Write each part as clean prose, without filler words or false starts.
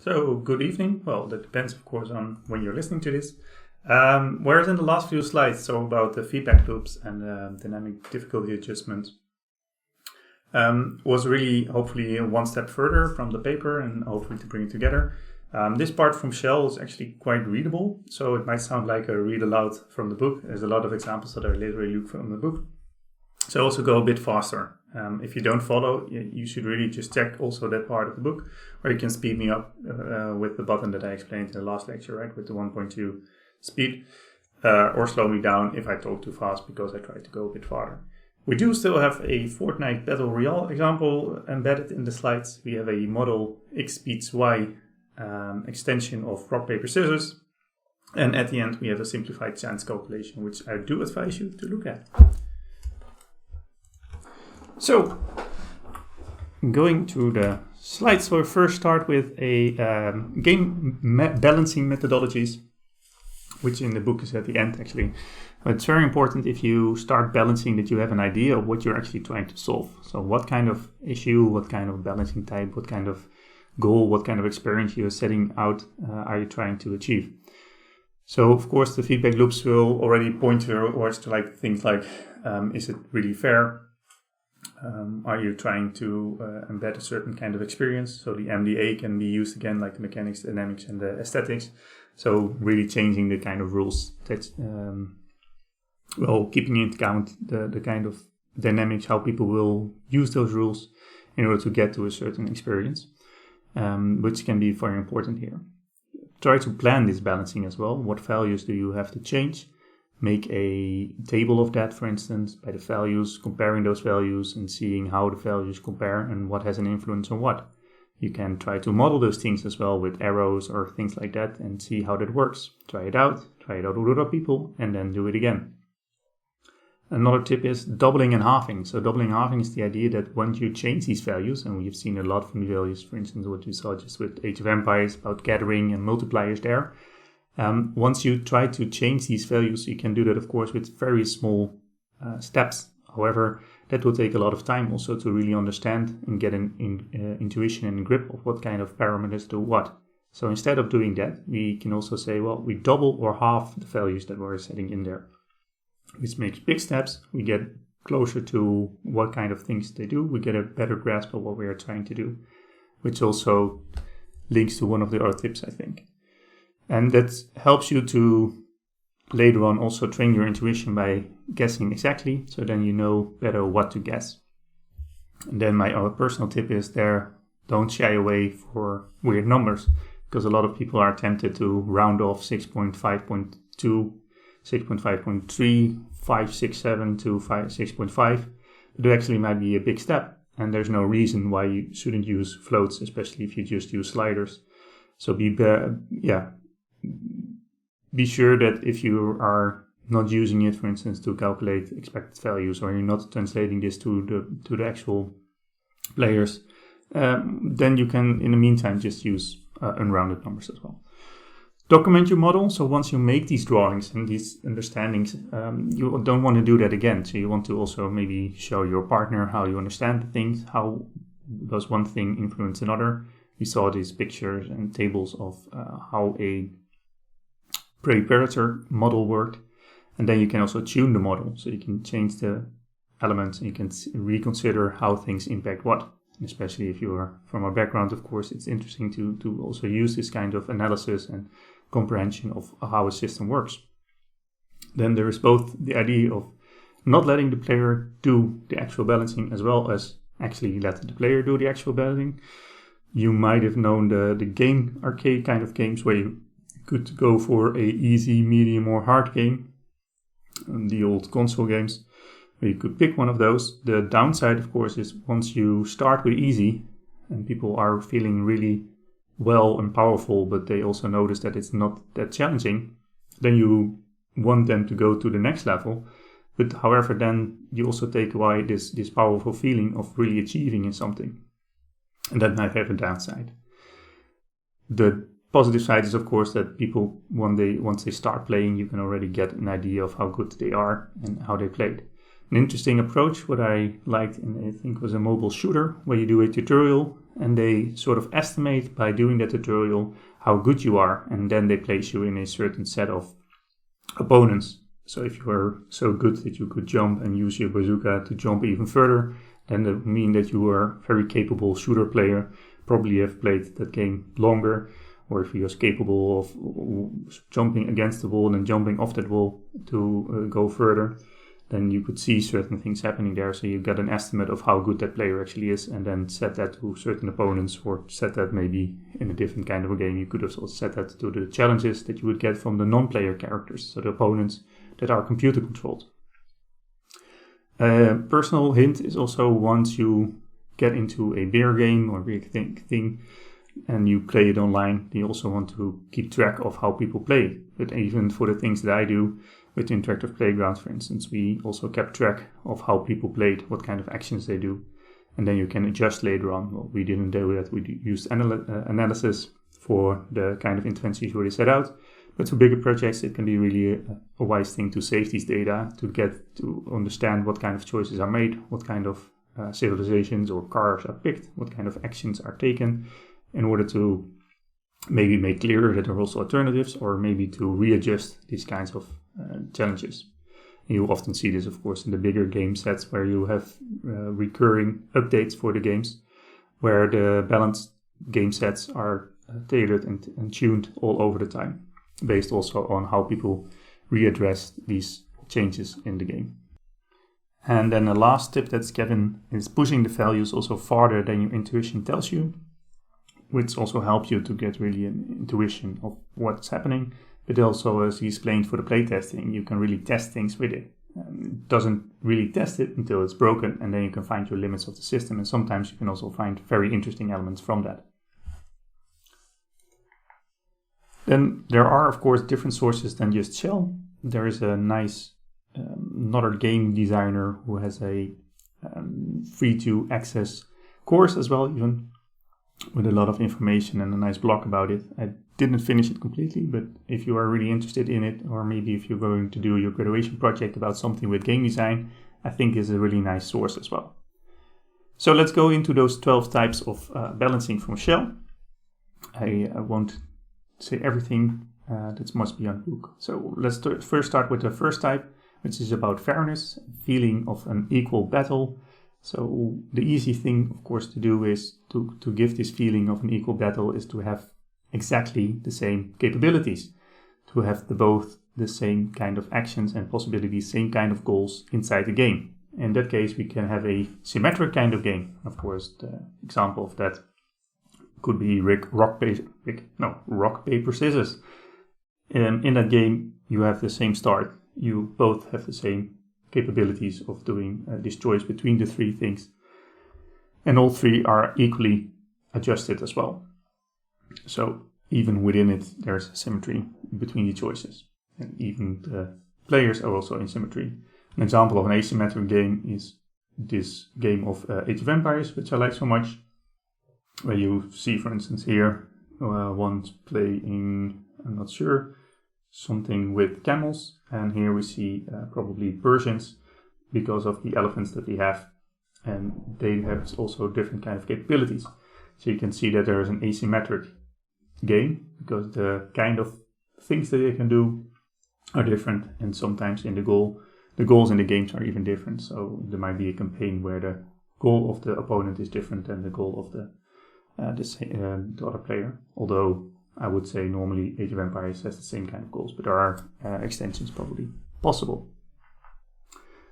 So, good evening. Well, that depends, of course, on when you're listening to this. Whereas in the last few slides, so about the feedback loops and dynamic difficulty adjustment, was really hopefully one step further from the paper and hopefully to bring it together. This part from Shell is actually quite readable, so it might sound like a read aloud from the book. There's a lot of examples that are literally from the book. So also go a bit faster. If you don't follow, you should really just check also that part of the book, or you can speed me up with the button that I explained in the last lecture, right, with the 1.2 speed, or slow me down if I talk too fast because I try to go a bit farther. We do still have a Fortnite Battle Royale example embedded in the slides. We have a model X beats Y extension of rock, paper, scissors. And at the end, we have a simplified chance calculation, which I do advise you to look at. So, going to the slides, we'll first start with a game balancing methodologies, which in the book is at the end actually. But it's very important if you start balancing that you have an idea of what you're actually trying to solve. So what kind of issue, what kind of balancing type, what kind of goal, what kind of experience you're setting out are you trying to achieve. So of course the feedback loops will already point towards to like things like, is it really fair? Are you trying to embed a certain kind of experience? So the MDA can be used again, like the mechanics, dynamics, and the aesthetics. So really changing the kind of rules that, keeping into account the kind of dynamics, how people will use those rules in order to get to a certain experience, which can be very important here. Try to plan this balancing as well. What values do you have to change? Make a table of that, for instance, by the values, comparing those values and seeing how the values compare and what has an influence on what. You can try to model those things as well with arrows or things like that and see how that works. Try it out with other people, and then do it again. Another tip is doubling and halving. So doubling and halving is the idea that once you change these values, and we've seen a lot from the values, for instance, what we saw just with Age of Empires about gathering and multipliers there. Once you try to change these values, you can do that, of course, with very small steps. However, that will take a lot of time also to really understand and get an intuition and grip of what kind of parameters do what. So instead of doing that, we can also say, well, we double or half the values that we're setting in there, which makes big steps. We get closer to what kind of things they do. We get a better grasp of what we are trying to do, which also links to one of the other tips, I think. And that helps you to later on also train your intuition by guessing exactly, so then you know better what to guess. And then my other personal tip is don't shy away for weird numbers, because a lot of people are tempted to round off 6.5.2, 6.5.3, 5.67 to 6.5. But it actually might be a big step, and there's no reason why you shouldn't use floats, especially if you just use sliders. So be sure that if you are not using it, for instance, to calculate expected values, or you're not translating this to the actual players, then you can, in the meantime, just use unrounded numbers as well. Document your model. So once you make these drawings and these understandings, you don't want to do that again. So you want to also maybe show your partner how you understand things, how does one thing influence another. We saw these pictures and tables of how a preparator model worked, and then you can also tune the model, so you can change the elements and you can reconsider how things impact what. And especially if you are from a background, of course, it's interesting to also use this kind of analysis and comprehension of how a system works. Then there is both the idea of not letting the player do the actual balancing as well as actually let the player do the actual balancing. You might have known the game arcade kind of games where you could go for a easy, medium, or hard game. The old console games, where you could pick one of those. The downside, of course, is once you start with easy, and people are feeling really well and powerful, but they also notice that it's not that challenging, then you want them to go to the next level. But however, then you also take away this powerful feeling of really achieving in something. And that might have a downside. The positive side is, of course, that people, once they start playing, you can already get an idea of how good they are and how they played. An interesting approach, what I liked in, I think, was a mobile shooter, where you do a tutorial and they sort of estimate by doing that tutorial how good you are, and then they place you in a certain set of opponents. So if you are so good that you could jump and use your bazooka to jump even further, then that would mean that you are a very capable shooter player, probably have played that game longer, or if you're capable of jumping against the wall and jumping off that wall to go further, then you could see certain things happening there. So you get an estimate of how good that player actually is, and then set that to certain opponents, or set that maybe in a different kind of a game. You could also set that to the challenges that you would get from the non-player characters, so the opponents that are computer controlled. Personal hint is also, once you get into a bigger game or big thing and you play it online, you also want to keep track of how people play. But even for the things that I do with the Interactive Playground, for instance, we also kept track of how people played, what kind of actions they do, and then you can adjust later on. Well, we didn't do that. We used analysis for the kind of interventions you already set out. But for bigger projects, it can be really a wise thing to save these data, to get to understand what kind of choices are made, what kind of civilizations or cars are picked, what kind of actions are taken, in order to maybe make clearer that there are also alternatives, or maybe to readjust these kinds of challenges. You often see this, of course, in the bigger game sets where you have recurring updates for the games, where the balanced game sets are tailored and tuned all over the time, based also on how people readdress these changes in the game. And then the last tip that's given is pushing the values also farther than your intuition tells you, which also helps you to get really an intuition of what's happening. But also, as he explained, for the playtesting, you can really test things with it. It doesn't really test it until it's broken, and then you can find your limits of the system, and sometimes you can also find very interesting elements from that. Then there are, of course, different sources than just Shell. There is a nice another game designer who has a free-to-access course as well, even with a lot of information and a nice blog about it. I didn't finish it completely, but if you are really interested in it, or maybe if you're going to do your graduation project about something with game design, I think is a really nice source as well. So let's go into those 12 types of balancing from Shell. I won't say everything that must be on the book. So let's first start with the first type, which is about fairness, feeling of an equal battle. So the easy thing, of course, to do is to give this feeling of an equal battle is to have exactly the same capabilities, to have both the same kind of actions and possibilities, same kind of goals inside the game. In that case, we can have a symmetric kind of game. Of course, the example of that could be rock, paper, scissors. In that game, you have the same start. You both have the same capabilities of doing this choice between the three things. And all three are equally adjusted as well. So even within it, there's symmetry between the choices. And even the players are also in symmetry. An example of an asymmetric game is this game of Age of Empires, which I like so much, where you see, for instance, here, one's playing, I'm not sure, something with camels, and here we see probably Persians because of the elephants that they have, and they have also different kind of capabilities. So you can see that there is an asymmetric game because the kind of things that they can do are different, and sometimes in the goals in the games are even different. So there might be a campaign where the goal of the opponent is different than the goal of the other player, although I would say normally Age of Empires has the same kind of goals, but there are extensions probably possible.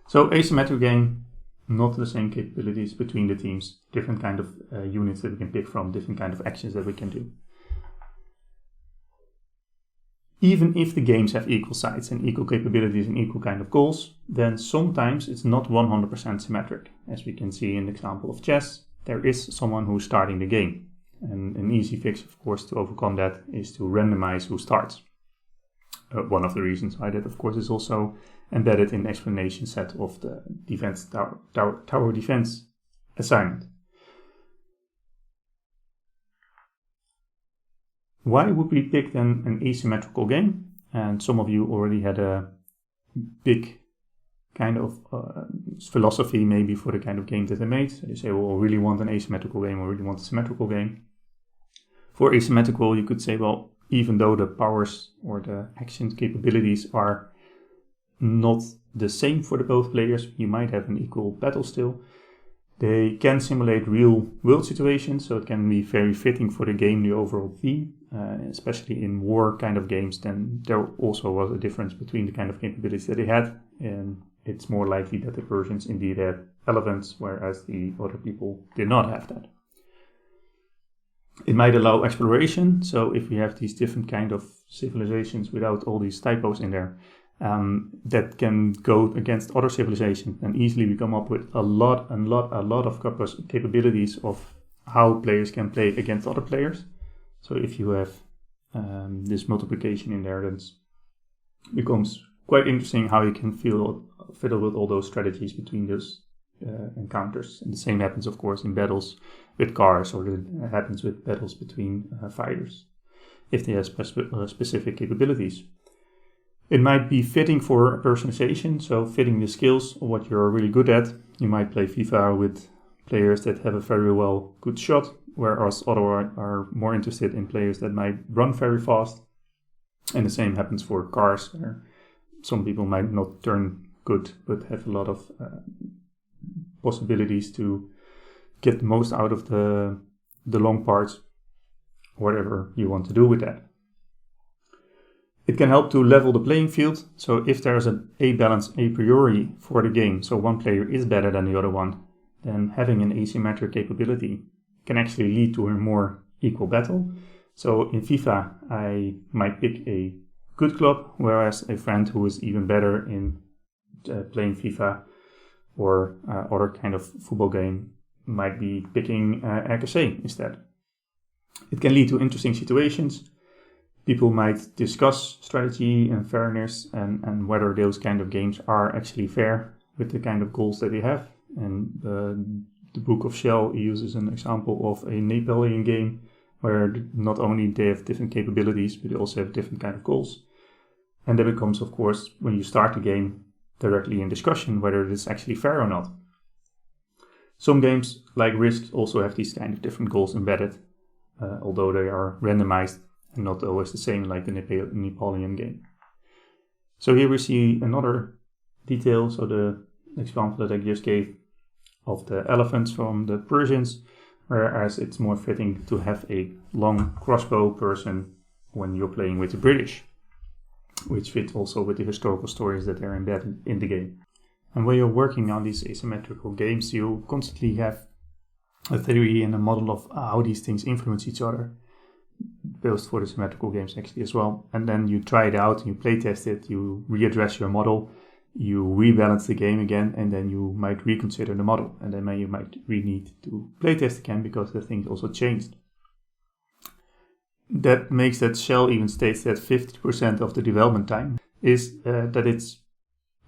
So asymmetric game, not the same capabilities between the teams, different kind of units that we can pick from, different kind of actions that we can do. Even if the games have equal sides and equal capabilities and equal kind of goals, then sometimes it's not 100% symmetric. As we can see in the example of chess, there is someone who's starting the game. And an easy fix, of course, to overcome that is to randomize who starts. One of the reasons why that, of course, is also embedded in the explanation set of the defense tower defense assignment. Why would we pick then an asymmetrical game? And some of you already had a big kind of philosophy maybe for the kind of game that they made. So you say, well, I really want an asymmetrical game, or really want a symmetrical game. For asymmetrical, you could say, well, even though the powers or the action capabilities are not the same for the both players, you might have an equal battle still. They can simulate real world situations, so it can be very fitting for the game, the overall theme, especially in war kind of games. Then there also was a difference between the kind of capabilities that they had, and it's more likely that the Persians indeed had elephants, whereas the other people did not have that. It might allow exploration, so if we have these different kind of civilizations without all these typos in there, that can go against other civilizations, and easily we come up with a lot of capabilities of how players can play against other players. So if you have this multiplication in there, then it becomes quite interesting how you can fiddle with all those strategies between those encounters. And the same happens, of course, in battles with cars, or it happens with battles between fighters, if they have specific capabilities. It might be fitting for personalization, so fitting the skills of what you're really good at. You might play FIFA with players that have a very good shot, whereas others are more interested in players that might run very fast. And the same happens for cars, where some people might not turn good, but have a lot of possibilities to get the most out of the long parts, whatever you want to do with that. It can help to level the playing field. So if there's an A balance a priori for the game, so one player is better than the other one, then having an asymmetric capability can actually lead to a more equal battle. So in FIFA, I might pick a good club, whereas a friend who is even better in playing FIFA or other kind of football game might be picking RKC instead. It can lead to interesting situations. People might discuss strategy and fairness and whether those kind of games are actually fair with the kind of goals that they have. And the Book of Shell uses an example of a Napoleon game where not only they have different capabilities, but they also have different kind of goals. And then it becomes, of course, when you start the game, directly in discussion whether it is actually fair or not. Some games, like Risk, also have these kind of different goals embedded, although they are randomized and not always the same like the Napoleon game. So here we see another detail, so the example that I just gave of the elephants from the Persians, whereas it's more fitting to have a long crossbow person when you're playing with the British, which fit also with the historical stories that are embedded in the game. And when you're working on these asymmetrical games, you constantly have a theory and a model of how these things influence each other, built for the symmetrical games actually as well. And then you try it out, you play test it, you readdress your model, you rebalance the game again, and then you might reconsider the model. And then you might need to play test again because the things also changed. That makes that Shell even states that 50% of the development time is that it's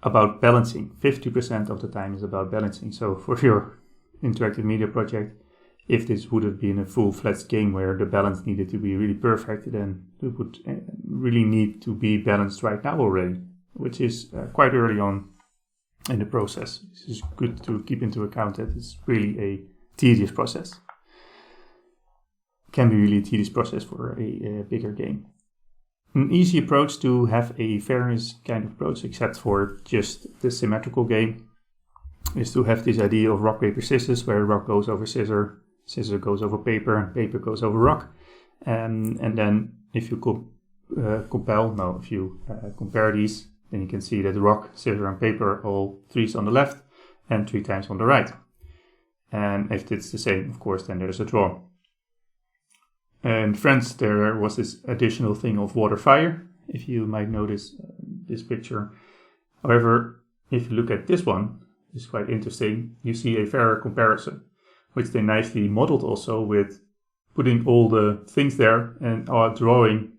about balancing. 50% of the time is about balancing. So for your interactive media project, if this would have been a full-fledged game where the balance needed to be really perfect, then it would really need to be balanced right now already, which is quite early on in the process. This is good to keep into account that it's really a tedious process. Can be really a tedious process for a bigger game. An easy approach to have a fairness kind of approach, except for just the symmetrical game, is to have this idea of rock, paper, scissors, where rock goes over scissor, scissor goes over paper, and paper goes over rock. And then if you compare these, then you can see that rock, scissor, and paper are all 3s on the left and 3 times on the right. And if it's the same, of course, then there's a draw. In France, there was this additional thing of water, fire, if you might notice this picture. However, if you look at this one, it's quite interesting. You see a fairer comparison, which they nicely modeled also with putting all the things there and drawing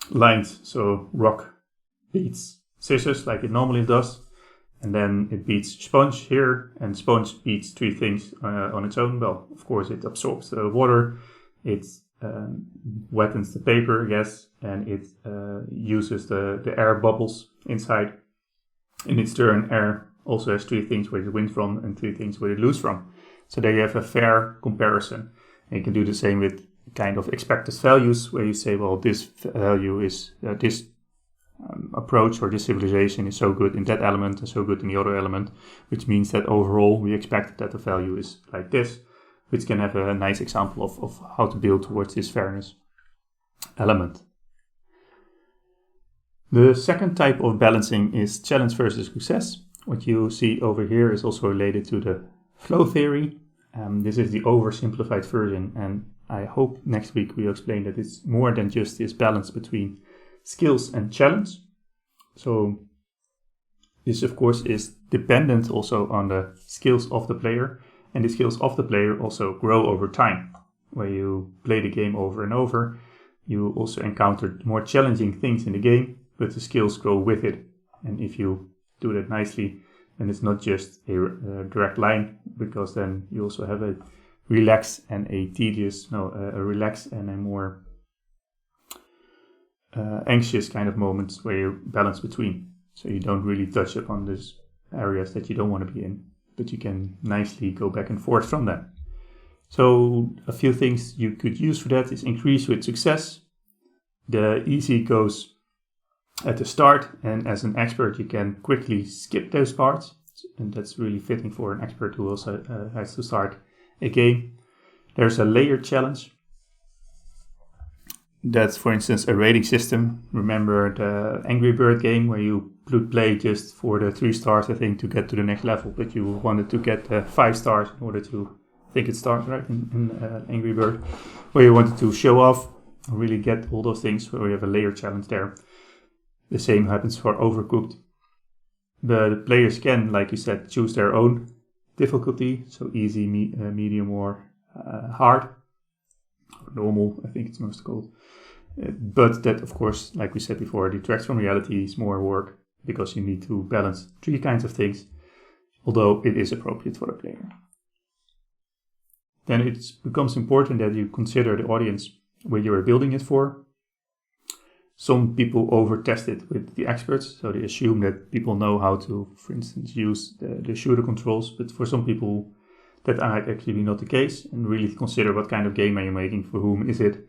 lines. So rock beats scissors like it normally does, and then it beats sponge here, and sponge beats 3 things on its own. Well, of course, it absorbs the water, it wettens the paper, I guess, and it uses the air bubbles inside. in its turn, R also has 3 things where it wins from and 3 things where it loses from. So there you have a fair comparison. And you can do the same with kind of expected values, where you say, well, this value is this approach or this civilization is so good in that element and so good in the other element, which means that overall we expect that the value is like this, which can have a nice example of how to build towards this fairness element. The second type of balancing is challenge versus success. What you see over here is also related to the flow theory. This is the oversimplified version, and I hope next week we'll explain that it's more than just this balance between skills and challenge. So this of course is dependent also on the skills of the player, and the skills of the player also grow over time. Where you play the game over and over, you also encounter more challenging things in the game, but the skills grow with it. And if you do that nicely, then it's not just a direct line, because then you also have a relaxed and a relaxed and a more anxious kind of moments where you balance between. So you don't really touch upon these areas that you don't want to be in, but you can nicely go back and forth from them. So a few things you could use for that is increase with success. The easy goes at the start, and as an expert you can quickly skip those parts, and that's really fitting for an expert who also has to start a game. There's a layered challenge. That's, for instance, a rating system. Remember the Angry Bird game where you would play just for the 3 stars, I think, to get to the next level, but you wanted to get 5 stars in order to, I think it starts right in Angry Bird, where you wanted to show off, really get all those things, where we have a layered challenge there. The same happens for Overcooked. The players can, like you said, choose their own difficulty, so easy, medium, or hard, or normal, I think it's most called. But that, of course, like we said before, detracts from reality, is more work, because you need to balance 3 kinds of things, although it is appropriate for the player. Then it becomes important that you consider the audience where you are building it for. Some people over-test it with the experts, so they assume that people know how to, for instance, use the shooter controls, but for some people that might actually be not the case, and really consider what kind of game are you making, for whom is it,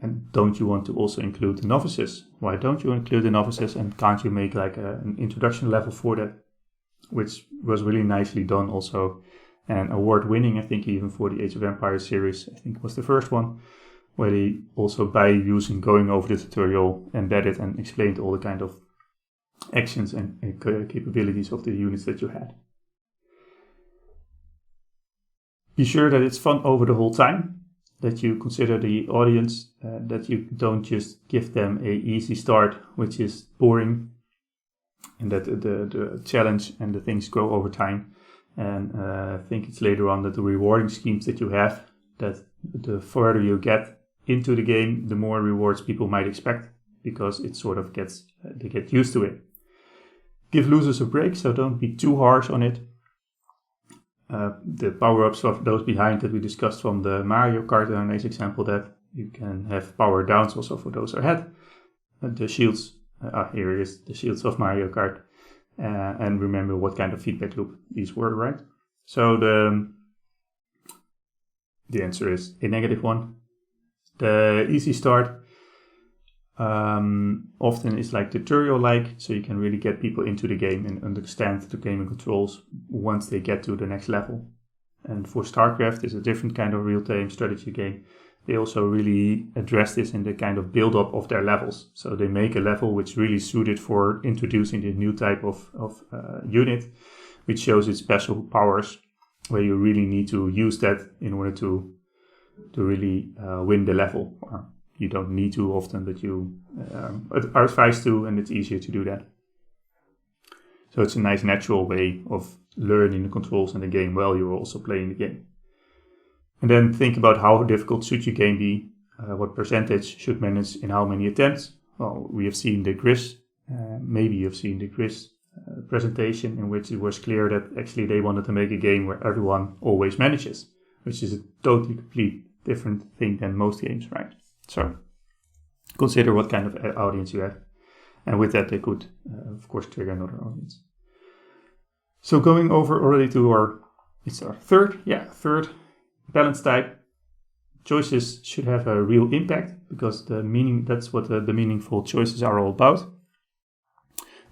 and don't you want to also include the novices? Why don't you include the novices, and can't you make like an introduction level for that, which was really nicely done also, and award-winning, I think, even for the Age of Empires series, I think was the first one, where they also, by going over the tutorial, embedded and explained all the kind of actions and capabilities of the units that you had. Be sure that it's fun over the whole time, that you consider the audience, that you don't just give them a easy start, which is boring, and that the challenge and the things grow over time. And I think it's later on that the rewarding schemes that you have, that the further you get into the game, the more rewards people might expect, because it sort of they get used to it. Give losers a break, so don't be too harsh on it. The power-ups of those behind that we discussed from the Mario Kart are a nice example, that you can have power downs also for those ahead. The shields, here it is, the shields of Mario Kart. And remember what kind of feedback loop these were, right? So the answer is a negative one. The easy start often is like tutorial-like, so you can really get people into the game and understand the gaming controls once they get to the next level. And for StarCraft, is a different kind of real-time strategy game. They also really address this in the kind of build-up of their levels. So they make a level which really suited for introducing the new type of unit, which shows its special powers, where you really need to use that in order to really win the level. You don't need to often, but you are advised to, and it's easier to do that. So it's a nice natural way of learning the controls in the game while you're also playing the game. And then think about how difficult should your game be, what percentage should manage in how many attempts. Well, we have seen the Gris, maybe you've seen the Gris presentation, in which it was clear that actually they wanted to make a game where everyone always manages, which is a totally complete different thing than most games, right? So consider what kind of audience you have, and with that they could, of course, trigger another audience. So going over already to our third balance type. Choices should have a real impact because that's what the meaningful choices are all about.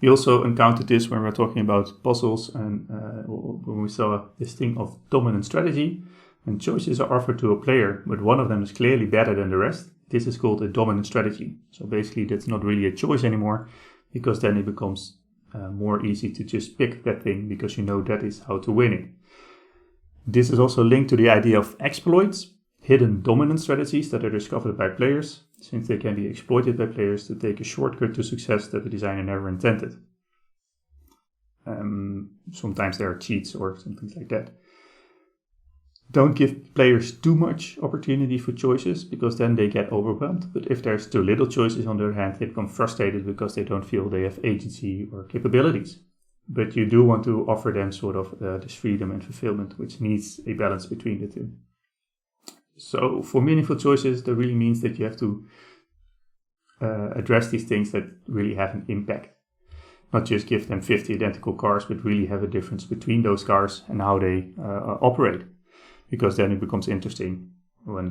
We also encountered this when we were talking about puzzles and when we saw this thing of dominant strategy. When choices are offered to a player, but one of them is clearly better than the rest, this is called a dominant strategy. So basically that's not really a choice anymore, because then it becomes more easy to just pick that thing because you know that is how to win it. This is also linked to the idea of exploits, hidden dominant strategies that are discovered by players, since they can be exploited by players to take a shortcut to success that the designer never intended. Sometimes there are cheats or something like that. Don't give players too much opportunity for choices, because then they get overwhelmed. But if there's too little choices, on the other hand, they become frustrated because they don't feel they have agency or capabilities. But you do want to offer them sort of this freedom and fulfillment, which needs a balance between the two. So for meaningful choices, that really means that you have to address these things that really have an impact. Not just give them 50 identical cars, but really have a difference between those cars and how they operate. Because then it becomes interesting when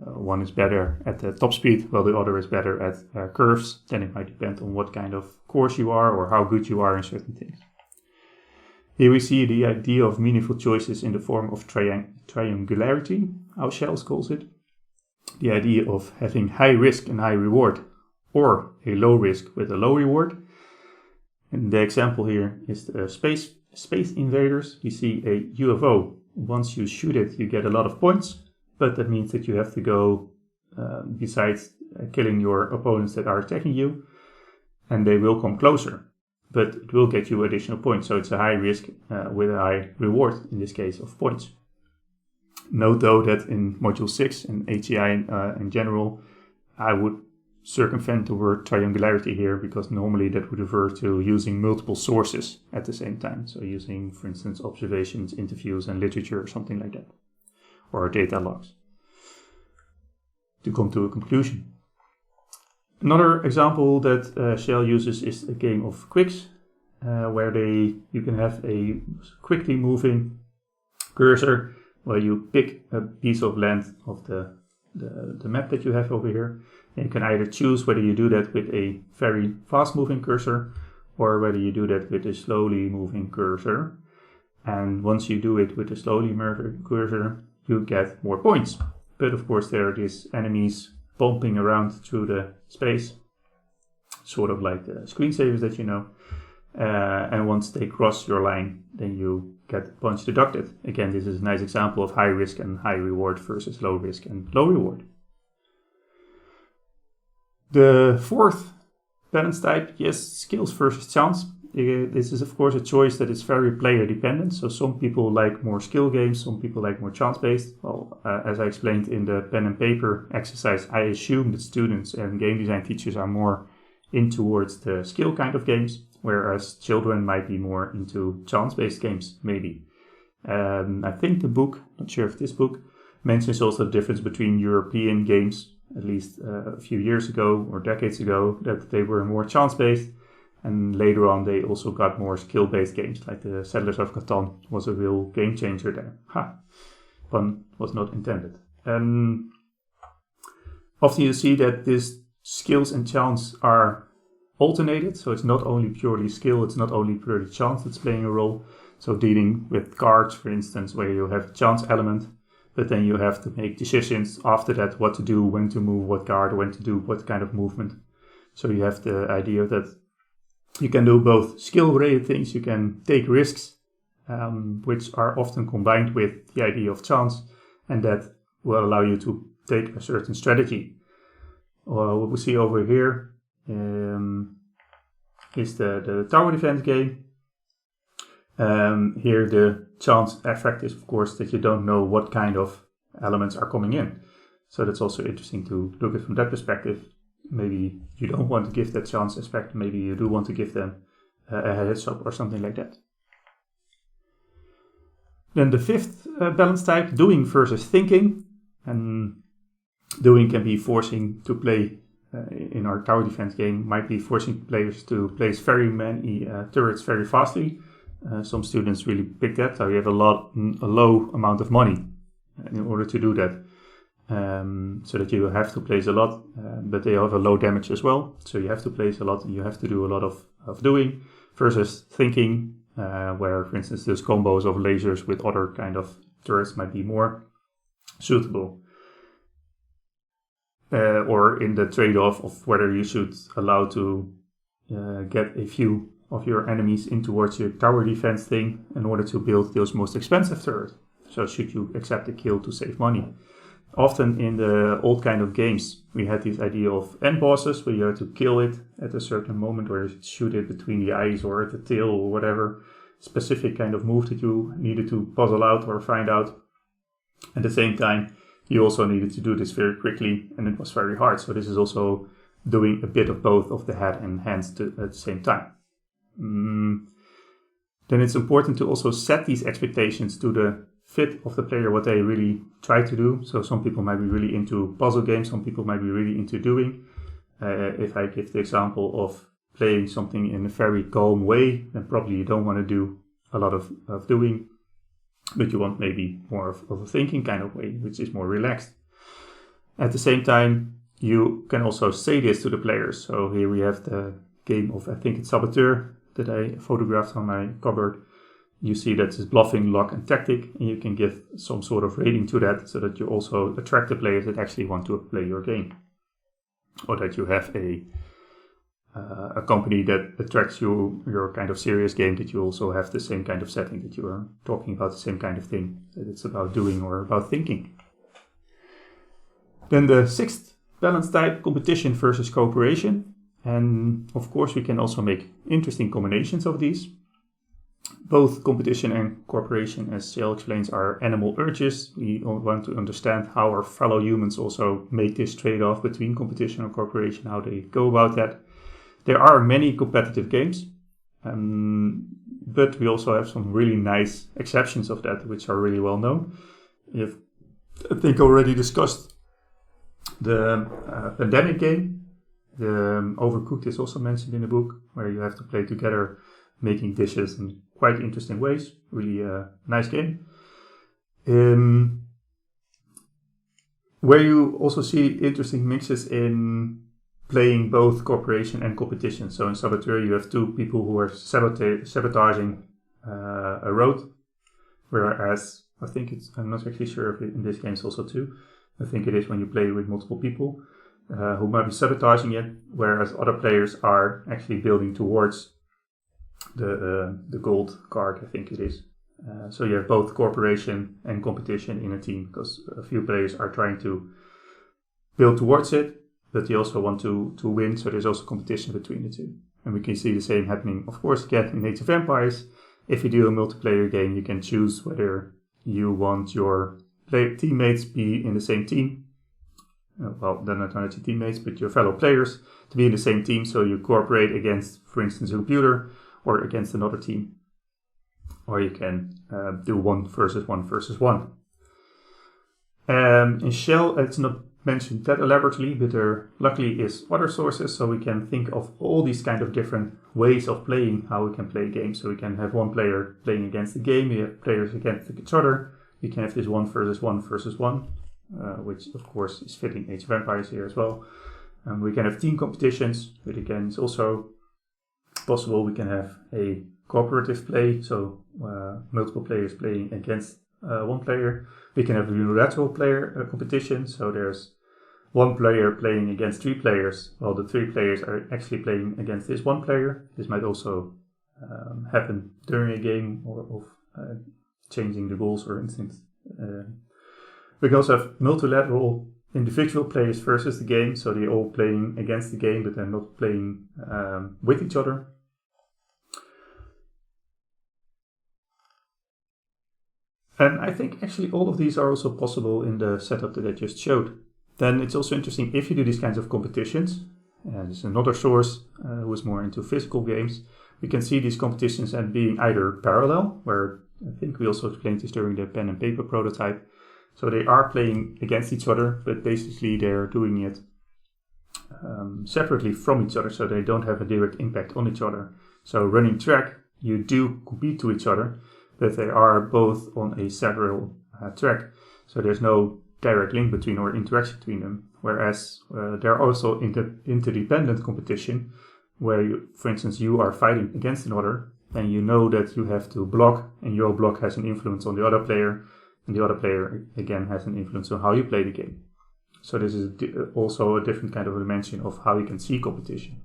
one is better at the top speed while the other is better at curves. Then it might depend on what kind of course you are or how good you are in certain things. Here we see the idea of meaningful choices in the form of triangularity, how Shells calls it. The idea of having high risk and high reward, or a low risk with a low reward. And the example here is the space invaders. We see a UFO. Once you shoot it, you get a lot of points, but that means that you have to go, besides killing your opponents that are attacking you, and they will come closer, but it will get you additional points. So it's a high risk with a high reward, in this case of points. Note though that in Module 6 and HCI in general, I would circumvent the word triangularity here, because normally that would refer to using multiple sources at the same time. So using, for instance, observations, interviews, and literature or something like that, or data logs, to come to a conclusion. Another example that Shell uses is a game of Quicks, where you can have a quickly moving cursor where you pick a piece of land of the map that you have over here. And you can either choose whether you do that with a very fast moving cursor or whether you do that with a slowly moving cursor. And once you do it with a slowly moving cursor, you get more points. But of course there are these enemies bumping around through the space, sort of like the screensavers that you know. And once they cross your line, then you get points deducted. Again, this is a nice example of high risk and high reward versus low risk and low reward. The fourth balance type, skills versus chance. This is of course a choice that is very player dependent. So some people like more skill games, some people like more chance based. Well, as I explained in the pen and paper exercise, I assume that students and game design teachers are more in towards the skill kind of games, whereas children might be more into chance based games, maybe. I think the book, not sure if this book, mentions also the difference between European games, at least a few years ago or decades ago, that they were more chance-based, and later on they also got more skill-based games, like the Settlers of Catan was a real game changer there. Pun was not intended. Often you see that these skills and chance are alternated, so it's not only purely skill, it's not only purely chance that's playing a role. So dealing with cards, for instance, where you have a chance element, but then you have to make decisions after that, what to do, when to move what card, when to do what kind of movement. So you have the idea that you can do both skill-related things, you can take risks, which are often combined with the idea of chance, and that will allow you to take a certain strategy. What we see over here is the tower defense game. Here the chance effect is of course that you don't know what kind of elements are coming in. So that's also interesting to look at from that perspective. Maybe you don't want to give that chance aspect, maybe you do want to give them a heads up or something like that. Then the fifth balance type, doing versus thinking. And doing can be forcing to play, in our tower defense game, might be forcing players to place very many turrets very fastly, Some students really pick that. So you have a low amount of money in order to do that. So that you have to place a lot, but they have a low damage as well. So you have to place a lot and you have to do a lot of doing versus thinking, where, for instance, those combos of lasers with other kind of turrets might be more suitable. Or in the trade-off of whether you should allow to get a few of your enemies in towards your tower defense thing in order to build those most expensive turrets. So should you accept the kill to save money? Often in the old kind of games, we had this idea of end bosses where you had to kill it at a certain moment, or you shoot it between the eyes or at the tail or whatever specific kind of move that you needed to puzzle out or find out. At the same time, you also needed to do this very quickly, and it was very hard. So this is also doing a bit of both of the head and hands at the same time. Then it's important to also set these expectations to the fit of the player, what they really try to do. So some people might be really into puzzle games, some people might be really into doing. If I give the example of playing something in a very calm way, then probably you don't want to do a lot of doing, but you want maybe more of a thinking kind of way, which is more relaxed. At the same time, you can also say this to the players. So here we have the game of, I think it's Saboteur, that I photographed on my cupboard. You see that it's bluffing, luck, and tactic, and you can give some sort of rating to that so that you also attract the players that actually want to play your game. Or that you have a company that attracts your kind of serious game, that you also have the same kind of setting, that you are talking about the same kind of thing, that it's about doing or about thinking. Then the sixth balance type, competition versus cooperation. And of course we can also make interesting combinations of these. Both competition and cooperation, as Shell explains, are animal urges. We want to understand how our fellow humans also make this trade-off between competition and cooperation, how they go about that. There are many competitive games, but we also have some really nice exceptions of that, which are really well known. You've, I think, already discussed the Pandemic game. The Overcooked is also mentioned in the book, where you have to play together, making dishes in quite interesting ways. Really nice game. Where you also see interesting mixes in playing both cooperation and competition. So in Saboteur you have two people who are sabotaging a road, whereas I think I'm not actually sure if in this game it's also two. I think it is when you play with multiple people who might be sabotaging it, whereas other players are actually building towards the gold card, I think it is. So you have both cooperation and competition in a team, because a few players are trying to build towards it, but they also want to win, so there's also competition between the two. And we can see the same happening, of course, again in Age of Empires. If you do a multiplayer game, you can choose whether you want your teammates be in the same team. Well, they're not your teammates, but your fellow players to be in the same team, so you cooperate against, for instance, a computer or against another team. Or you can do 1 versus 1 versus 1. In Shell, it's not mentioned that elaborately, but there luckily is other sources, so we can think of all these kind of different ways of playing, how we can play games. So we can have one player playing against the game, we have players against each other, we can have this 1 versus 1 versus 1, which of course is fitting Age of Empires here as well. We can have team competitions, but again it's also possible we can have a cooperative play, so multiple players playing against one player. We can have a unilateral player competition, so there's one player playing against 3 players, while the 3 players are actually playing against this one player. This might also happen during a game, or of changing the goals, for instance. We can also have multilateral individual players versus the game, so they're all playing against the game, but they're not playing with each other. And I think actually all of these are also possible in the setup that I just showed. Then it's also interesting if you do these kinds of competitions. There's another source who is more into physical games. We can see these competitions as being either parallel, where I think we also explained this during the pen and paper prototype. So they are playing against each other, but basically they're doing it separately from each other, so they don't have a direct impact on each other. So running track, you do compete to each other, but they are both on a several track. So there's no direct link between or interaction between them. Whereas there are also interdependent competition where, for instance, you are fighting against another and you know that you have to block, and your block has an influence on the other player, and the other player again has an influence on how you play the game. So this is also a different kind of dimension of how you can see competition.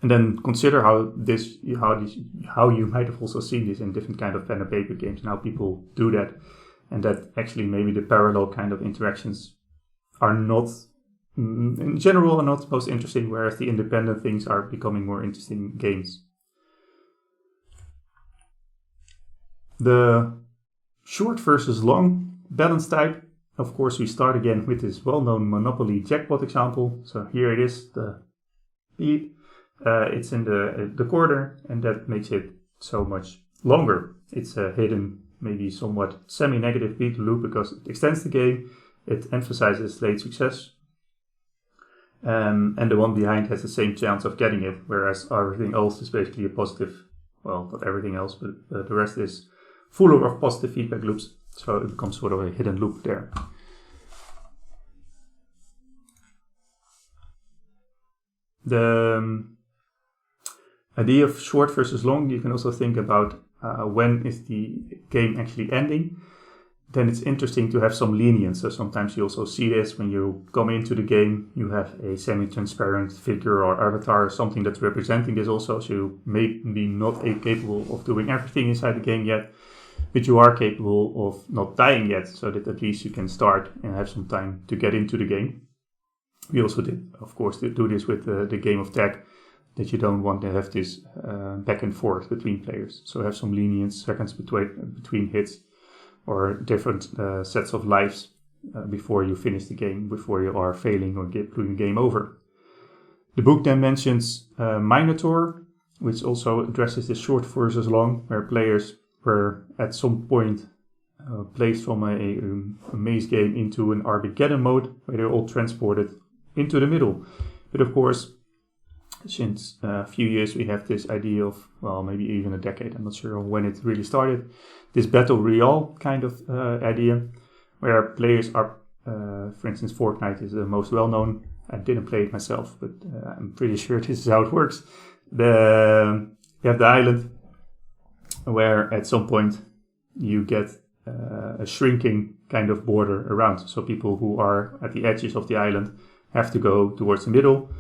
And then consider how you might have also seen this in different kind of pen and paper games and how people do that, and that actually maybe the parallel kind of interactions are not, in general, are not most interesting, whereas the independent things are becoming more interesting in games. The short versus long balance type. Of course, we start again with this well-known Monopoly jackpot example. So here it is, the beep. It's in the corner, and that makes it so much longer. It's a hidden, maybe somewhat semi-negative beat loop because it extends the game. It emphasizes late success. And the one behind has the same chance of getting it, whereas everything else is basically a positive, well, not everything else, but the rest is full of positive feedback loops. So it becomes sort of a hidden loop there. The idea of short versus long, you can also think about when is the game actually ending. Then it's interesting to have some lenience. So sometimes you also see this when you come into the game, you have a semi-transparent figure or avatar or something that's representing this also. So you may be not capable of doing everything inside the game yet, but you are capable of not dying yet, so that at least you can start and have some time to get into the game. We also did, of course, do this with the game of tag, that you don't want to have this back and forth between players. So have some lenience, seconds between hits, or different sets of lives before you finish the game, before you are failing or putting the game over. The book then mentions Minotaur, which also addresses the short versus long, where players were at some point placed from a maze game into an Armageddon mode, where they're all transported into the middle. But of course, since a few years we have this idea of, well, maybe even a decade, I'm not sure when it really started, this battle royale kind of idea, where players are, for instance, Fortnite is the most well-known. I didn't play it myself, but I'm pretty sure this is how it works. You have the island, where at some point you get a shrinking kind of border around. So people who are at the edges of the island have to go towards the middle,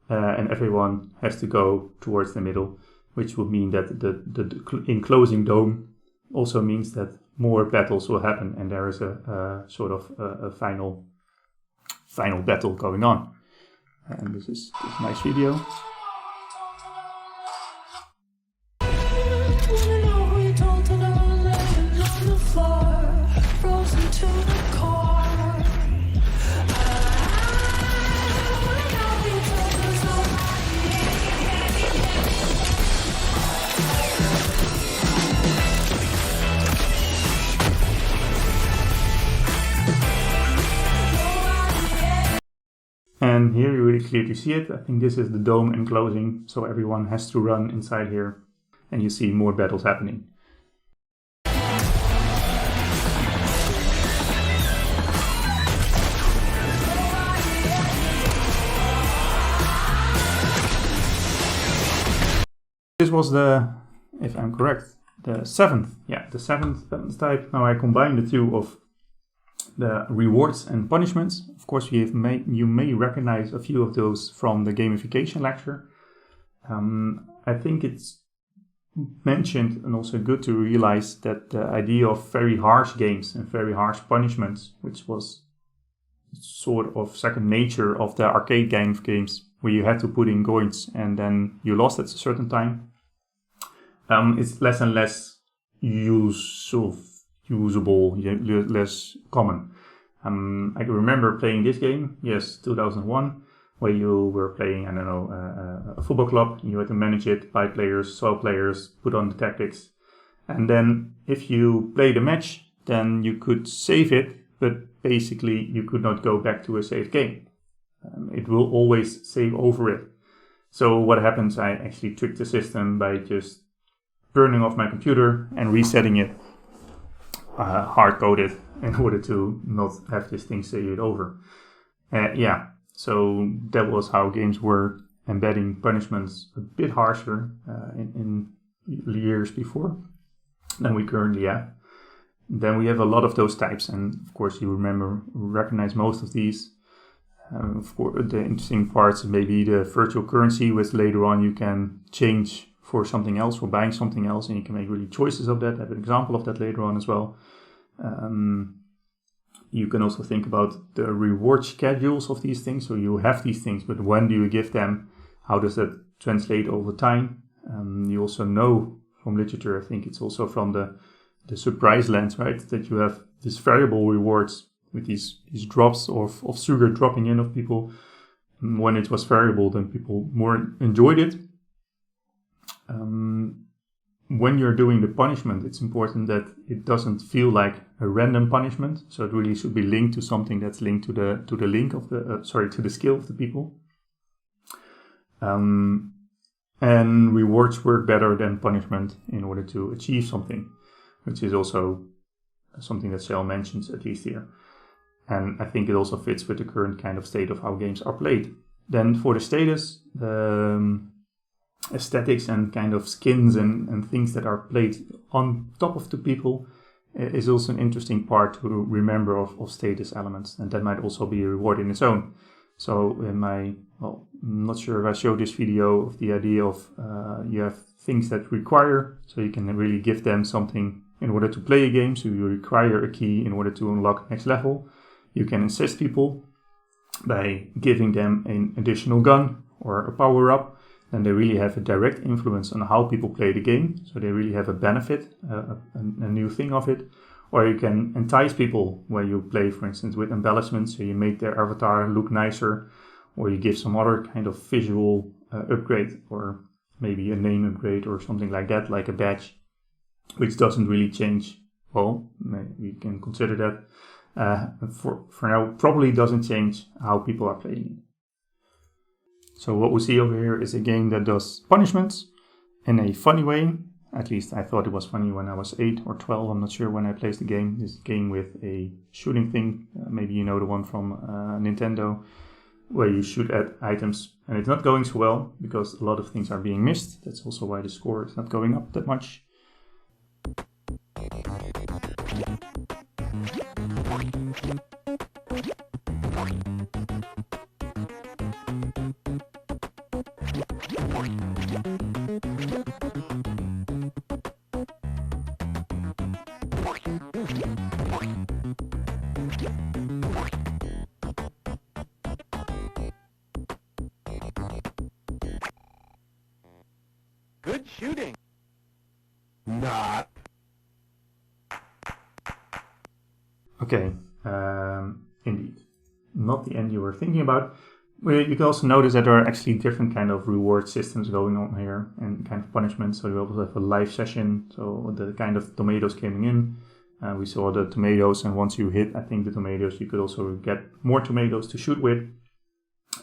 and everyone has to go towards the middle, which would mean that the enclosing dome also means that more battles will happen, and there is a sort of a final battle going on. And this is a nice video. And here you really clearly see it. I think this is the dome enclosing, so everyone has to run inside here, and you see more battles happening. This was if I'm correct, the seventh balance type. Now I combine the two of the rewards and punishments. Of course, you may recognize a few of those from the gamification lecture. I think it's mentioned and also good to realize that the idea of very harsh games and very harsh punishments, which was sort of second nature of the arcade games, where you had to put in coins and then you lost at a certain time, it's less and less usable, less common. I remember playing this game, 2001, where you were playing, a football club. You had to manage it, buy players, sell players, put on the tactics. And then if you played a match, then you could save it, but basically you could not go back to a saved game. It will always save over it. So what happens, I actually tricked the system by just turning off my computer and resetting it, hard-coded, in order to not have this thing saved over. So that was how games were embedding punishments a bit harsher in years before than we currently have. Then we have a lot of those types, and of course you recognize most of these. Of course, the interesting parts maybe the virtual currency, which later on you can change for something else, for buying something else, and you can make really choices of that. I have an example of that later on as well. You can also think about the reward schedules of these things. So you have these things, but when do you give them? How does that translate over time? You also know from literature, I think it's also from the surprise lens, right? That you have these variable rewards with these drops of sugar dropping in of people. When it was variable, then people more enjoyed it. When you're doing the punishment, it's important that it doesn't feel like a random punishment. So it really should be linked to something that's linked to the link of to the skill of the people. And rewards work better than punishment in order to achieve something, which is also something that Shell mentions, at least here. And I think it also fits with the current kind of state of how games are played. Then for the status, the aesthetics and kind of skins and things that are played on top of the people is also an interesting part to remember of status elements. And that might also be a reward in its own. So I'm not sure if I showed this video of the idea of you have things that require, so you can really give them something in order to play a game. So you require a key in order to unlock next level. You can assist people by giving them an additional gun or a power-up. And they really have a direct influence on how people play the game. So they really have a benefit, a new thing of it. Or you can entice people where you play, for instance, with embellishments. So you make their avatar look nicer, or you give some other kind of visual upgrade, or maybe a name upgrade or something like that, like a badge, which doesn't really change. Well, we can consider that for now, probably doesn't change how people are playing it. So what we see over here is a game that does punishments in a funny way. At least I thought it was funny when I was 8 or 12. I'm not sure when I played the game. This game with a shooting thing. Maybe you know the one from Nintendo, where you shoot at items. And it's not going so well because a lot of things are being missed. That's also why the score is not going up that much. Good shooting. Not. Okay, indeed. Not the end you were thinking about. Well, you can also notice that there are actually different kind of reward systems going on here and kind of punishments. So you also have a live session, so the kind of tomatoes coming in. We saw the tomatoes, and once you hit, I think, the tomatoes, you could also get more tomatoes to shoot with.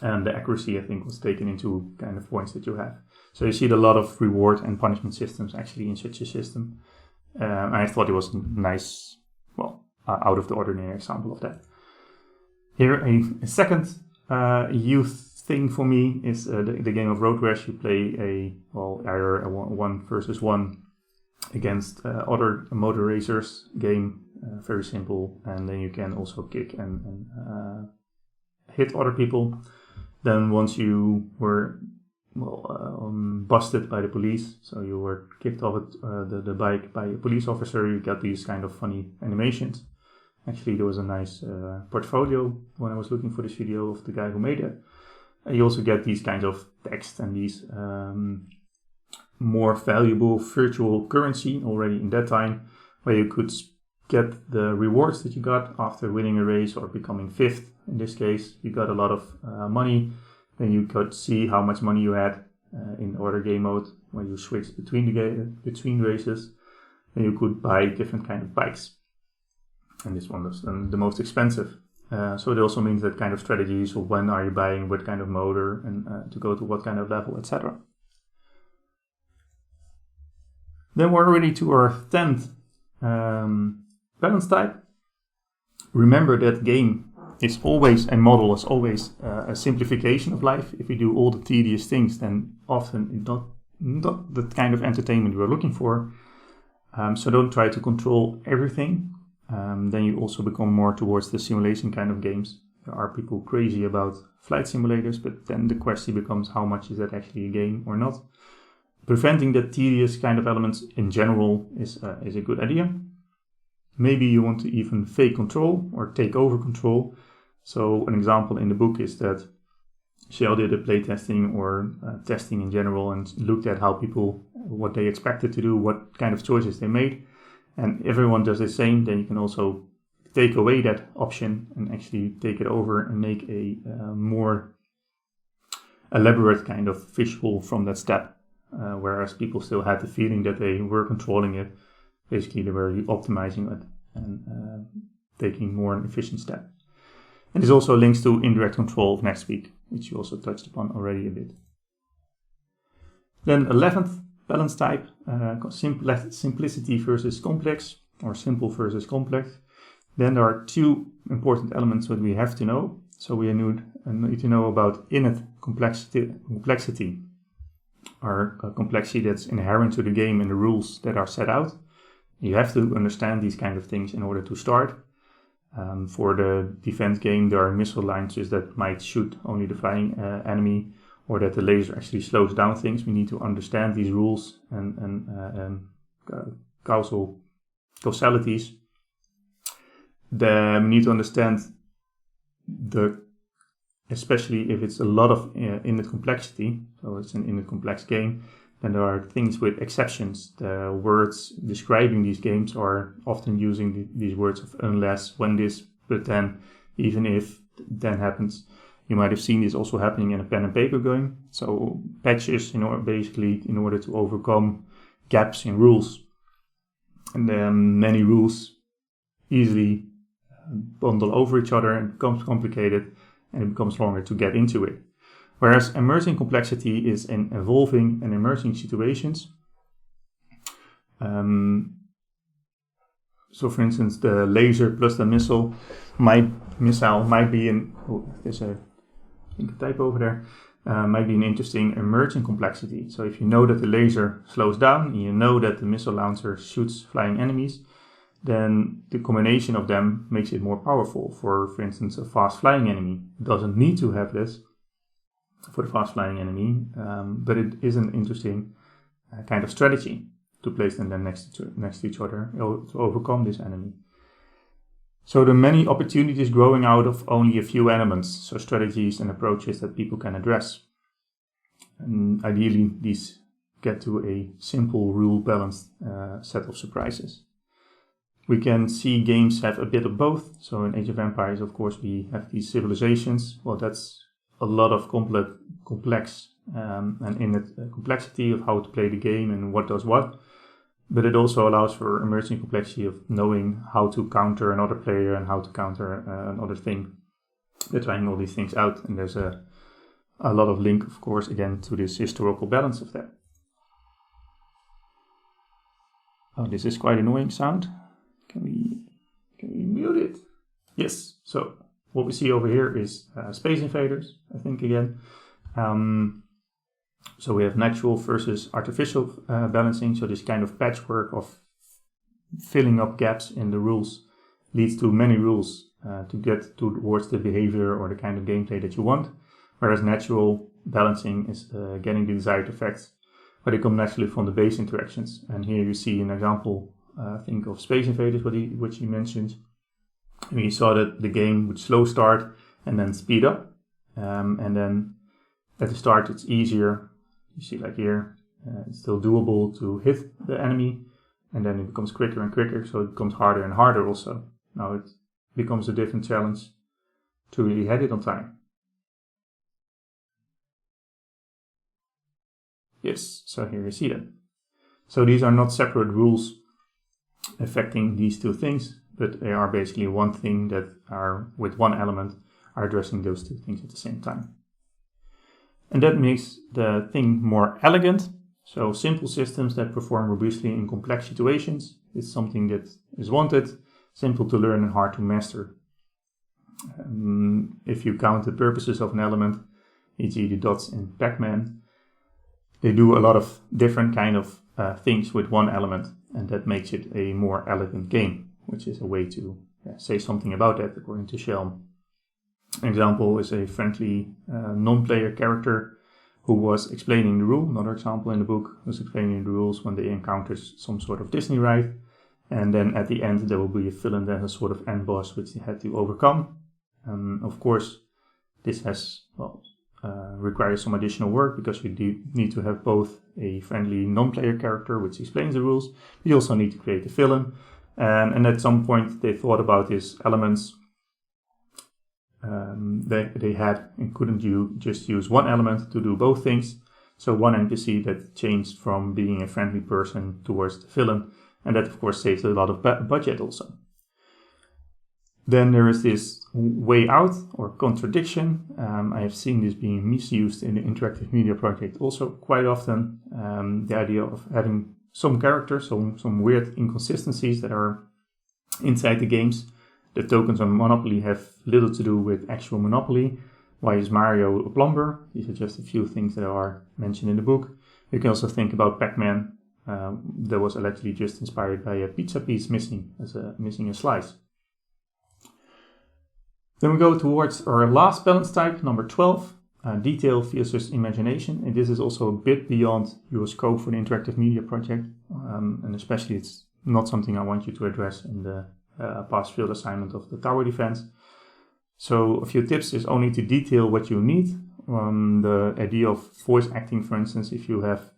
And the accuracy, I think, was taken into kind of points that you have. So you see a lot of reward and punishment systems actually in such a system. I thought it was a nice, out of the ordinary example of that. Here, a second youth thing for me is the game of Road Rash. You play either a 1-versus-1 against other motor racers game, very simple, and then you can also kick and hit other people. Then once you were busted by the police, so you were kicked off the bike by a police officer, you got these kind of funny animations. Actually, there was a nice portfolio when I was looking for this video of the guy who made it. You also get these kinds of text and these more valuable virtual currency already in that time, where you could get the rewards that you got after winning a race or becoming 5th. In this case, you got a lot of money. Then you could see how much money you had in other game mode when you switched between races. Then you could buy different kind of bikes. And this one was the most expensive. So it also means that kind of strategies of when are you buying what kind of motor and to go to what kind of level, etc. Then we're ready to our 10th balance type. Remember that game is always, a model is always a simplification of life. If we do all the tedious things, then often it's not the kind of entertainment we're looking for. So don't try to control everything. Then you also become more towards the simulation kind of games. There are people crazy about flight simulators, but then the question becomes how much is that actually a game or not. Preventing the tedious kind of elements in general is a good idea. Maybe you want to even fake control or take over control. So an example in the book is that Shell did a playtesting or testing in general and looked at how people, what they expected to do, what kind of choices they made. And everyone does the same. Then you can also take away that option and actually take it over and make a more elaborate kind of visual from that step. Whereas people still had the feeling that they were controlling it. Basically, they were optimizing it and taking more an efficient step. And this also links to indirect control of next week, which you also touched upon already a bit. Then 11th balance type, simplicity versus complex, or simple versus complex. Then there are two important elements that we have to know. So we need to know about innate complexity, or complexity that's inherent to the game and the rules that are set out. You have to understand these kind of things in order to start. For the defense game, there are missile launchers that might shoot only the flying enemy, or that the laser actually slows down things. We need to understand these rules and causalities. We need to understand especially if it's a lot of innate complexity, so it's an innate complex game, then there are things with exceptions. The words describing these games are often using these words of unless, when this, but then, even if, then happens. You might have seen this also happening in a pen and paper game. So patches, basically in order to overcome gaps in rules. And then many rules easily bundle over each other and becomes complicated, and it becomes longer to get into it. Whereas emerging complexity is in evolving and emerging situations. So for instance, the laser plus the missile might be there's a typo over there, might be an interesting emerging complexity. So if you know that the laser slows down, and you know that the missile launcher shoots flying enemies, then the combination of them makes it more powerful. For instance, a fast flying enemy doesn't need to have this for the fast flying enemy, but it is an interesting kind of strategy to place them then next to each other to overcome this enemy. So there are many opportunities growing out of only a few elements, so strategies and approaches that people can address. And ideally, these get to a simple rule-balanced set of surprises. We can see games have a bit of both. So in Age of Empires, of course, we have these civilizations. Well, that's a lot of complex and innate complexity of how to play the game and what does what. But it also allows for emerging complexity of knowing how to counter another player and how to counter another thing. They're trying all these things out, and there's a lot of link, of course, again, to this historical balance of that. Oh, this is quite annoying sound. Can we mute it? Yes. So what we see over here is Space Invaders, I think, again. So we have natural versus artificial balancing. So this kind of patchwork of filling up gaps in the rules leads to many rules to get towards the behavior or the kind of gameplay that you want. Whereas natural balancing is getting the desired effects, but they come naturally from the base interactions. And here you see an example, I think, of Space Invaders, which he mentioned. And we saw that the game would slow start and then speed up. And then at the start it's easier. You see, like here, it's still doable to hit the enemy, and then it becomes quicker and quicker, so it becomes harder and harder also. Now it becomes a different challenge to really hit it on time. Yes, so here you see that. So these are not separate rules affecting these two things, but they are basically one thing that are, with one element, are addressing those two things at the same time. And that makes the thing more elegant. So simple systems that perform robustly in complex situations is something that is wanted, simple to learn and hard to master. If you count the purposes of an element, e.g. the dots in Pac-Man, they do a lot of different kind of things with one element, and that makes it a more elegant game, which is a way to say something about that according to Shelm. An example is a friendly non-player character who was explaining the rule. Another example in the book was explaining the rules when they encounter some sort of Disney ride. And then at the end there will be a villain that has a sort of end boss which they had to overcome. Of course, this requires some additional work because you do need to have both a friendly non-player character which explains the rules, but you also need to create a villain. And at some point they thought about these elements they had, and couldn't you just use one element to do both things? So one NPC that changed from being a friendly person towards the villain, and that of course saves a lot of budget also. Then there is this way out or contradiction. I have seen this being misused in the interactive media project also quite often. The idea of having some characters, some weird inconsistencies that are inside the games. The tokens on Monopoly have little to do with actual Monopoly. Why is Mario a plumber? These are just a few things that are mentioned in the book. You can also think about Pac-Man. That was allegedly just inspired by a pizza piece missing a slice. Then we go towards our last balance type, number 12, detail versus imagination. And this is also a bit beyond your scope for the interactive media project. And especially it's not something I want you to address in the pass field assignment of the tower defense. So a few tips is only to detail what you need. The idea of voice acting, for instance, if you have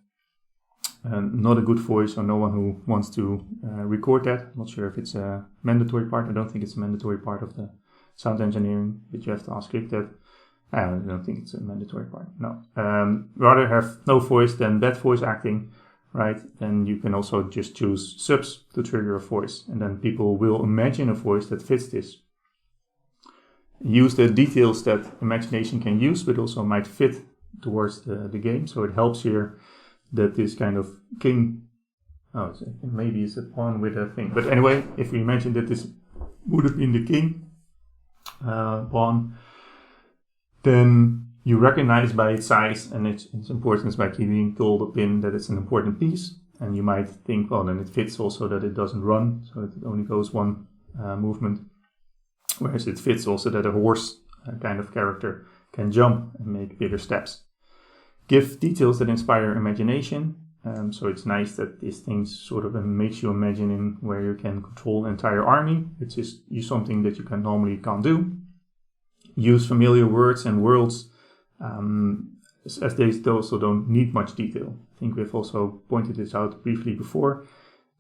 not a good voice or no one who wants to record that. I'm not sure if it's a mandatory part. I don't think it's a mandatory part of the sound engineering, but you have to ask Rick that. I don't think it's a mandatory part. No. Rather have no voice than bad voice acting. Right, then you can also just choose subs to trigger a voice, and then people will imagine a voice that fits this. Use the details that imagination can use, but also might fit towards the game. So it helps here that this kind of king, maybe it's a pawn with a thing. But anyway, if we imagine that this would have been the king pawn, then you recognize by its size and its importance by keeping told a pin that it's an important piece. And you might think, well, then it fits also that it doesn't run, so it only goes one movement. Whereas it fits also that a horse kind of character can jump and make bigger steps. Give details that inspire imagination. So it's nice that these things sort of makes you imagining where you can control an entire army, which is something that you normally can't do. Use familiar words and worlds. As they also don't need much detail. I think we've also pointed this out briefly before.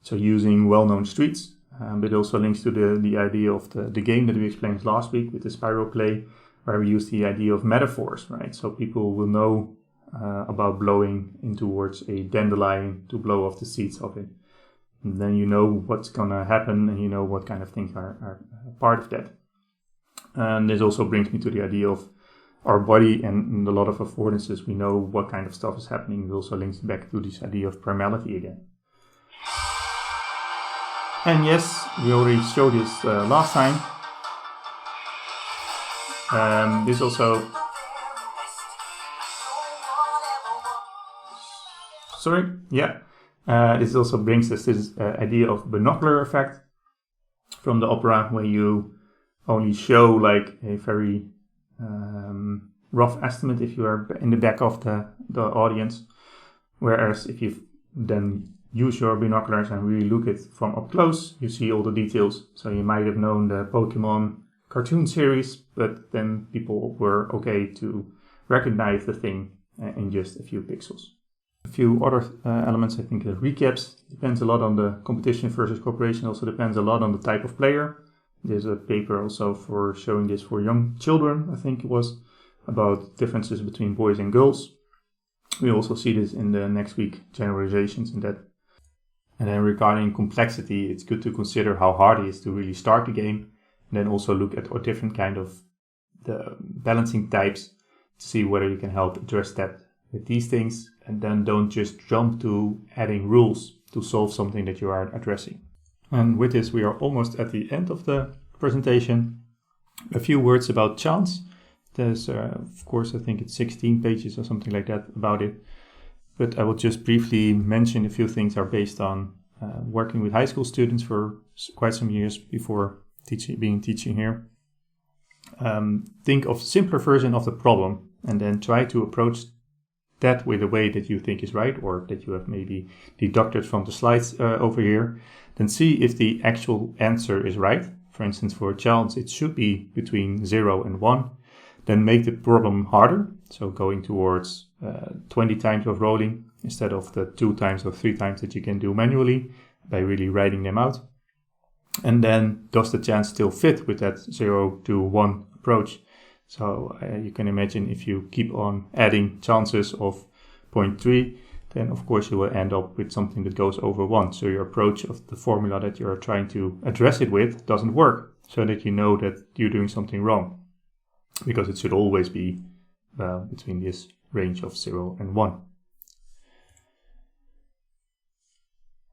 So using well-known streets, but also links to the idea of the game that we explained last week with the Spyro play, where we use the idea of metaphors, right? So people will know about blowing in towards a dandelion to blow off the seeds of it. And then you know what's gonna happen and you know what kind of things are part of that. And this also brings me to the idea of our body and a lot of affordances, we know what kind of stuff is happening. It also links back to this idea of primality again. And yes, we already showed this last time. This also... Sorry? Yeah. This also brings us this idea of binocular effect from the opera, where you only show like a very rough estimate if you are in the back of the audience. Whereas if you then use your binoculars and really look it from up close, you see all the details. So you might have known the Pokemon cartoon series, but then people were okay to recognize the thing in just a few pixels. A few other elements, I think the recaps depends a lot on the competition versus cooperation, also depends a lot on the type of player. There's a paper also for showing this for young children, I think it was, about differences between boys and girls. We also see this in the next week generalizations in that. And then regarding complexity, it's good to consider how hard it is to really start the game, and then also look at different kind of the balancing types to see whether you can help address that with these things, and then don't just jump to adding rules to solve something that you are addressing. And with this, we are almost at the end of the presentation. A few words about chance. There's, of course, I think it's 16 pages or something like that about it. But I will just briefly mention a few things are based on working with high school students for quite some years before teaching here. Think of simpler version of the problem and then try to approach that with a way that you think is right, or that you have maybe deducted from the slides over here. Then see if the actual answer is right. For instance, for a chance, it should be between 0 and 1. Then make the problem harder. So going towards 20 times of rolling instead of the 2 times or 3 times that you can do manually by really writing them out. And then does the chance still fit with that 0 to 1 approach? So you can imagine if you keep on adding chances of 0.3, then of course you will end up with something that goes over 1. So your approach of the formula that you're trying to address it with doesn't work, so that you know that you're doing something wrong. Because it should always be between this range of 0 and 1.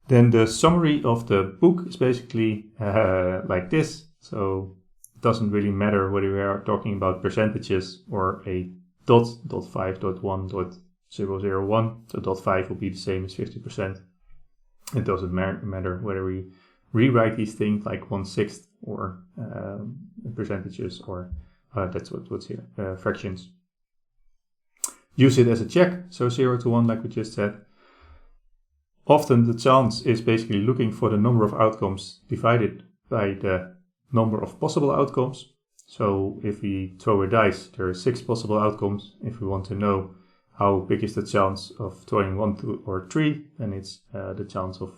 Then the summary of the book is basically like this. So it doesn't really matter whether we are talking about percentages or a dot, dot 5, dot 1, dot 001. So dot 5 will be the same as 50%. It doesn't matter whether we rewrite these things like 1/6 or percentages, or that's what's here, fractions. Use it as a check, so 0 to 1 like we just said. Often the chance is basically looking for the number of outcomes divided by the number of possible outcomes. So if we throw a dice, there are 6 possible outcomes. If we want to know how big is the chance of throwing 1, 2, or 3, then it's the chance of,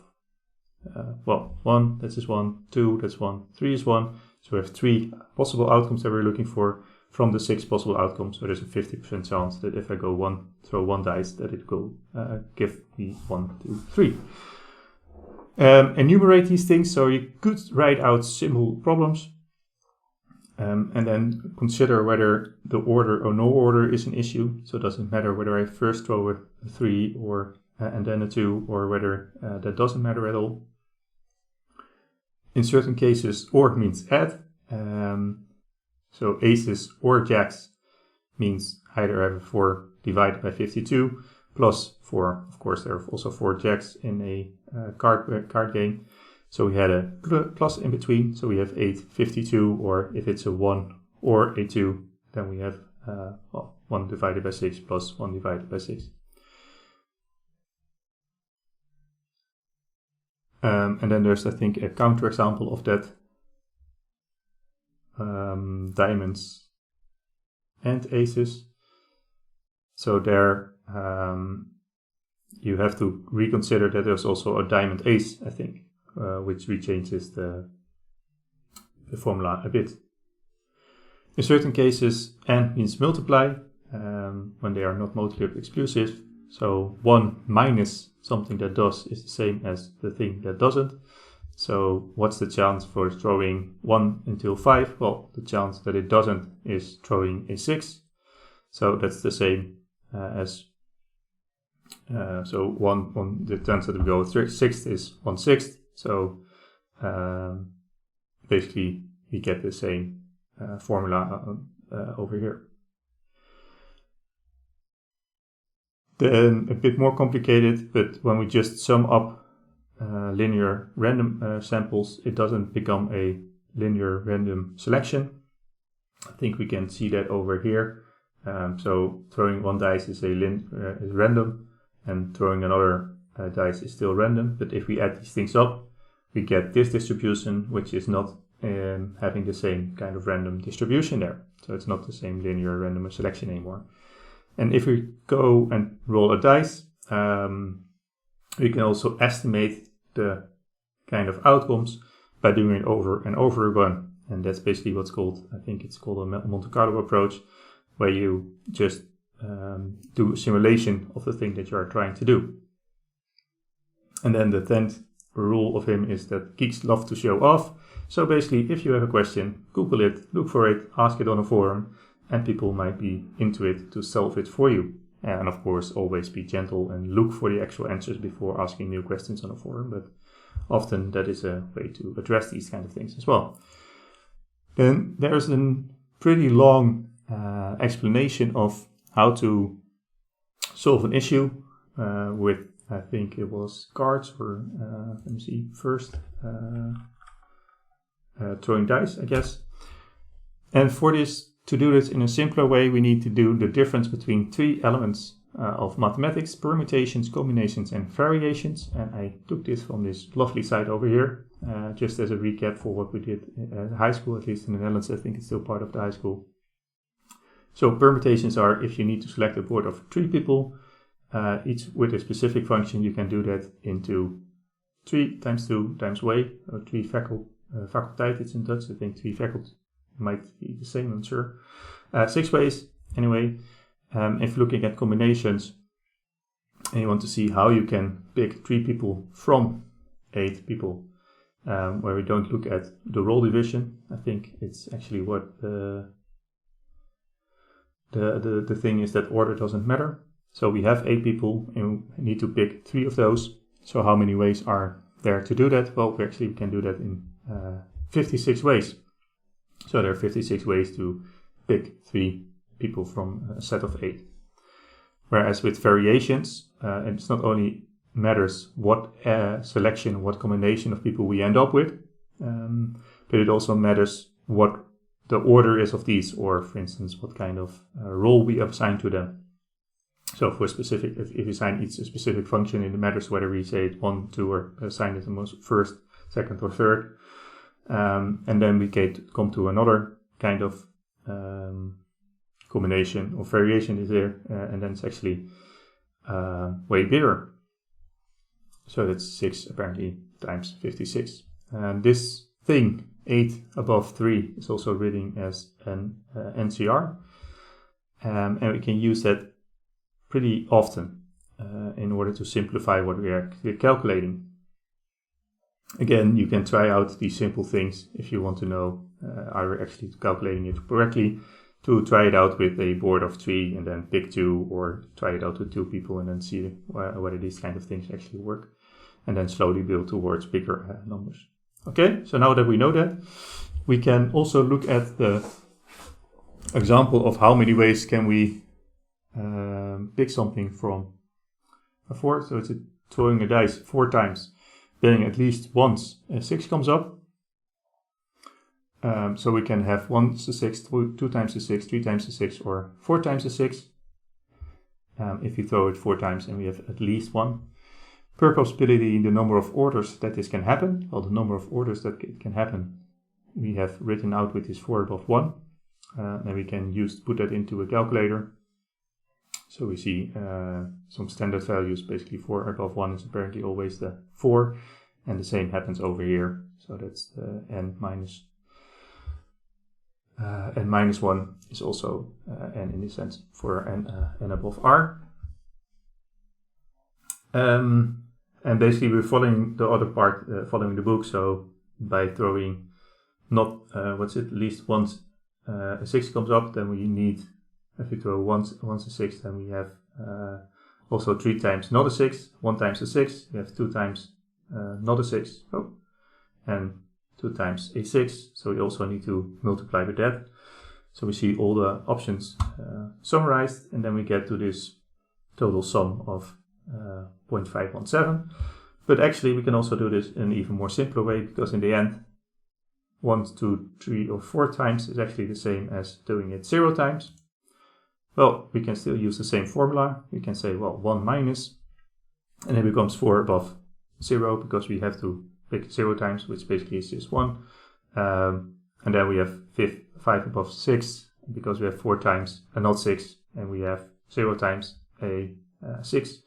1, that's just 1, 2, that's 1, 3 is 1. So we have 3 possible outcomes that we're looking for from the 6 possible outcomes. So there's a 50% chance that if I throw 1 dice, that it will give me 1, 2, 3. Enumerate these things. So you could write out simple problems and then consider whether the order or no order is an issue. So it doesn't matter whether I first throw a 3 or and then a 2, or whether that doesn't matter at all. In certain cases, OR means add. So aces or jacks means either have 4 divided by 52 plus 4. Of course, there are also 4 jacks in a card game. So we had a plus in between. So we have 8, 52, or if it's a 1 or a 2, then we have 1 divided by 6 plus 1 divided by 6. And then there's, I think, a counterexample of that. Diamonds and aces. So there you have to reconsider that there's also a diamond ace, I think, which rechanges the formula a bit. In certain cases, AND means multiply when they are not modular exclusive. So 1 minus something that does is the same as the thing that doesn't. So what's the chance for throwing 1 until 5? Well, the chance that it doesn't is throwing a 6. So that's the same as, so 1, the chance that we go 6th is 1/6. So basically we get the same formula over here. Then a bit more complicated, but when we just sum up linear random samples, it doesn't become a linear random selection. I think we can see that over here. So throwing 1 dice is is random, and throwing another dice is still random. But if we add these things up, we get this distribution, which is not having the same kind of random distribution there. So it's not the same linear random selection anymore. And if we go and roll a dice, we can also estimate the kind of outcomes by doing it over and over again. And that's basically what's called, I think it's called a Monte Carlo approach, where you just do a simulation of the thing that you are trying to do. And then the 10th rule of him is that geeks love to show off. So basically, if you have a question, Google it, look for it, ask it on a forum, and people might be into it to solve it for you. And of course, always be gentle and look for the actual answers before asking new questions on a forum, but often that is a way to address these kind of things as well. Then there's a pretty long explanation of how to solve an issue with, I think it was cards, or let me see, first throwing dice, I guess. And for this, to do this in a simpler way, we need to do the difference between three elements of mathematics: permutations, combinations, and variations. And I took this from this lovely site over here, just as a recap for what we did at high school, at least in the Netherlands. I think it's still part of the high school. So permutations are if you need to select a board of 3 people, each with a specific function. You can do that into 3 times 2 times way, or 3 faculteit, it's in Dutch. I think 3 faculty might be the same, I'm sure. 6 ways, anyway. If looking at combinations, and you want to see how you can pick 3 people from 8 people, where we don't look at the role division. I think it's actually what the thing is, that order doesn't matter. So we have 8 people and we need to pick 3 of those. So how many ways are there to do that? Well, we can do that in 56 ways. So there are 56 ways to pick 3 people from a set of 8. Whereas with variations, it's not only matters what selection, what combination of people we end up with, but it also matters what the order is of these, or for instance, what kind of role we assign to them. So for specific, if you assign each a specific function, it matters whether we say it 1, 2, or assign it the most first, second, or third. And then we come to another kind of combination or variation is there, and then it's actually way bigger. So that's 6 apparently times 56. And this thing, 8 above 3, is also written as an NCR. And we can use that pretty often in order to simplify what we are calculating. Again, you can try out these simple things if you want to know are we actually calculating it correctly, to try it out with a board of 3 and then pick 2, or try it out with 2 people and then see whether these kind of things actually work, and then slowly build towards bigger numbers. Okay, so now that we know that, we can also look at the example of how many ways can we pick something from a 4. So it's throwing a dice 4 times, betting at least once a 6 comes up. So we can have 1 to 6, 2 times the 6, 3 times the 6, or 4 times the 6. If you throw it 4 times and we have at least 1. Per possibility, the number of orders that this can happen. Well, the number of orders that it can happen, we have written out with this 4 above 1. And we can put that into a calculator. So we see some standard values. Basically 4 above 1 is apparently always the 4. And the same happens over here. So that's the n minus. N minus 1 is also n in this sense for n above r. And basically we're following the other part, following the book. So by throwing not, at least once a 6 comes up, then we need, if we throw once a 6, then we have also 3 times not a 6, 1 times a 6, we have 2 times not a 6, and 2 times a 6, so we also need to multiply with that. So we see all the options summarized, and then we get to this total sum of 0.517. But actually we can also do this in an even more simpler way, because in the end 1, 2, 3 or 4 times is actually the same as doing it 0 times. Well, we can still use the same formula. We can say, well, 1 minus, and it becomes 4 above 0, because we have to pick 0 times, which basically is just 1. And then we have 5 above 6, because we have 4 times a not 6, and we have 0 times a 6,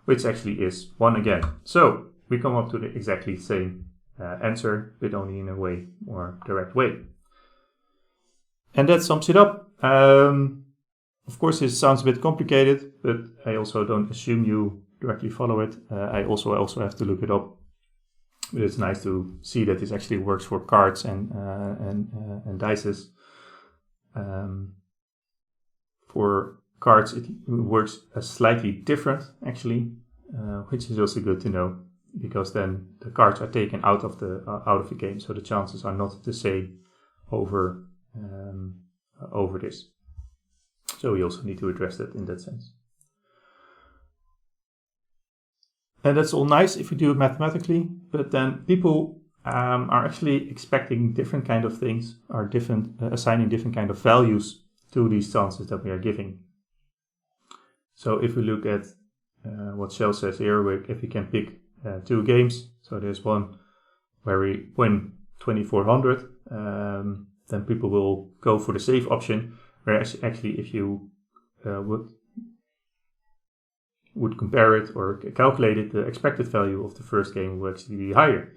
which actually is 1 again. So we come up to the exactly same answer, but only in a way more direct way. And that sums it up. Of course, this sounds a bit complicated, but I also don't assume you directly follow it. I also have to look it up. But it's nice to see that this actually works for cards and dices. For cards, it works slightly different actually, which is also good to know, because then the cards are taken out of the game, so the chances are not the same over this. So we also need to address that in that sense. And that's all nice if you do it mathematically, but then people are actually expecting different kind of things, are assigning different kind of values to these chances that we are giving. So if we look at what Shell says here, if we can pick 2 games, so there's one where we win 2400, then people will go for the safe option, whereas actually if you would compare it or calculate it, the expected value of the first game will actually be higher.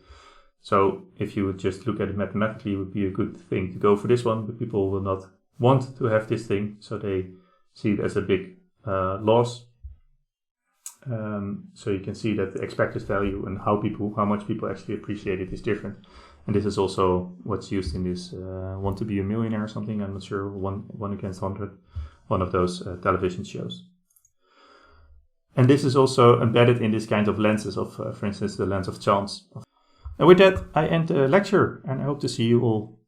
So if you would just look at it mathematically, it would be a good thing to go for this one, but people will not want to have this thing, so they see it as a big loss. So you can see that the expected value and how much people actually appreciate it is different. And this is also what's used in this Want to Be a Millionaire or something, I'm not sure, one Against 100, one of those television shows. And this is also embedded in this kind of lenses of, for instance, the lens of chance. And with that, I end the lecture, and I hope to see you all